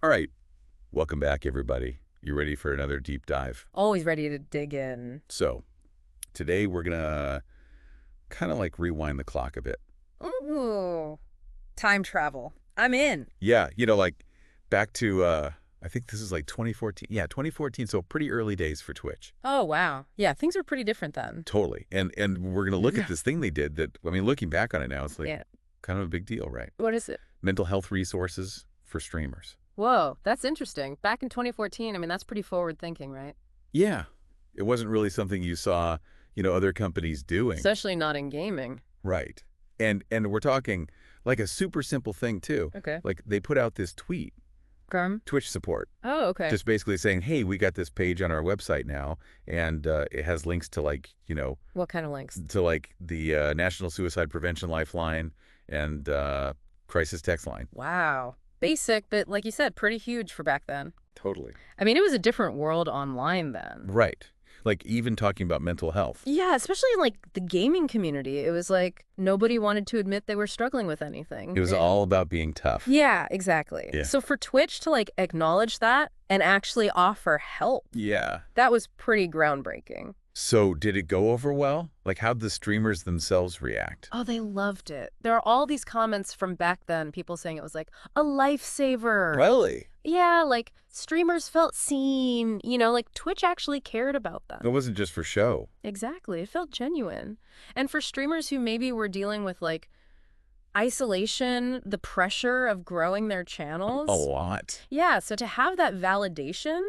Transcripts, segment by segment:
All right, welcome back, everybody. You ready for another deep dive? Always ready to dig in. So, today we're gonna kind of like rewind the clock a bit. Ooh, time travel. I'm in. Yeah, like back to I think this is like 2014. Yeah, 2014. So pretty early days for Twitch. Oh, wow. Yeah, things were pretty different then. Totally. And we're gonna look at this thing they did that I mean, looking back on it now, it's like Yeah. kind of a big deal, right? What is it? Mental health resources for streamers. Whoa, that's interesting. Back in 2014, I mean, that's pretty forward thinking, right? Yeah, it wasn't really something you saw, other companies doing. Especially not in gaming. Right. And we're talking like a super simple thing too. Okay. Like they put out this tweet, Grum? Twitch support, Oh, okay. just basically saying, "Hey, we got this page on our website now, and it has links to What kind of links? the National Suicide Prevention Lifeline and crisis text line." Wow. Basic, but like you said, pretty huge for back then. Totally. I mean, it was a different world online then. Right. Like even talking about mental health. Yeah, especially in like the gaming community. It was like nobody wanted to admit they were struggling with anything. It was all about being tough. Yeah, exactly. Yeah. So for Twitch to like acknowledge that and actually offer help, Yeah. that was pretty groundbreaking. So did it go over well? Like how'd the streamers themselves react? Oh, they loved it. There are all these comments from back then, people saying it was like a lifesaver. Really? Yeah, like streamers felt seen, like Twitch actually cared about them. It wasn't just for show. Exactly. It felt genuine. And for streamers who maybe were dealing with like isolation, the pressure of growing their channels. A lot. Yeah, so to have that validation,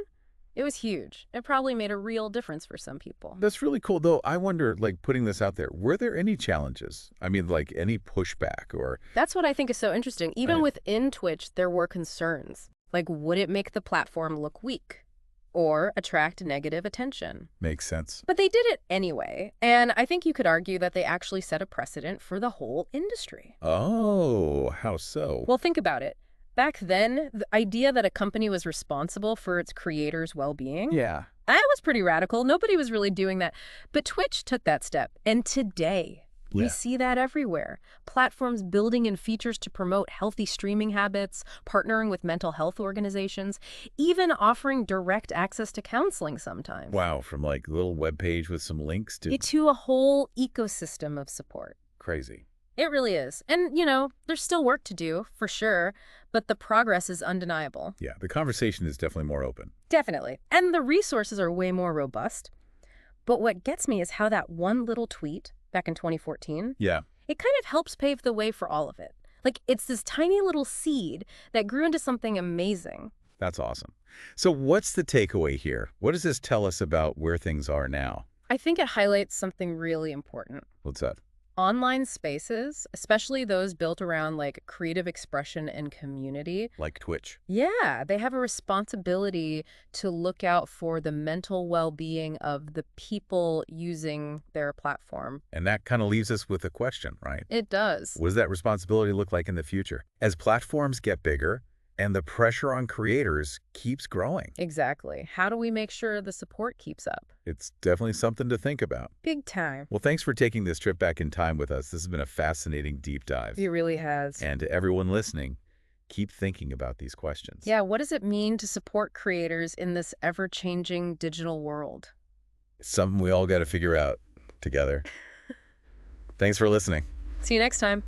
it was huge. It probably made a real difference for some people. That's really cool, though. I wonder, like, putting this out there, were there any challenges? I mean, like, any pushback or... That's what I think is so interesting. Even Right. within Twitch, there were concerns. Like, would it make the platform look weak or attract negative attention? Makes sense. But they did it anyway. And I think you could argue that they actually set a precedent for the whole industry. Oh, how so? Well, think about it. Back then, the idea that a company was responsible for its creators' well-being, Yeah. that was pretty radical. Nobody was really doing that. But Twitch took that step. And today, we Yeah. see that everywhere. Platforms building in features to promote healthy streaming habits, partnering with mental health organizations, even offering direct access to counseling sometimes. Wow, from, like, a little webpage with some links to... To a whole ecosystem of support. Crazy. It really is. And, there's still work to do, for sure, but the progress is undeniable. Yeah, the conversation is definitely more open. Definitely. And the resources are way more robust. But what gets me is how that one little tweet back in 2014, Yeah. it kind of helps pave the way for all of it. Like, it's this tiny little seed that grew into something amazing. That's awesome. So what's the takeaway here? What does this tell us about where things are now? I think it highlights something really important. What's that? Online spaces, especially those built around like creative expression and community, Like Twitch. yeah, they have a responsibility to look out for the mental well-being of the people using their platform. And that kind of leaves us with a question, right? It does. What does that responsibility look like in the future? As platforms get bigger and the pressure on creators keeps growing, Exactly. How do we make sure the support keeps up? it's definitely something to think about. Big time. Well, thanks for taking this trip back in time with us. This has been a fascinating deep dive. It really has. And to everyone listening, keep thinking about these questions. Yeah, what does it mean to support creators in this ever-changing digital world? It's something we all got to figure out together. Thanks for listening. See you next time.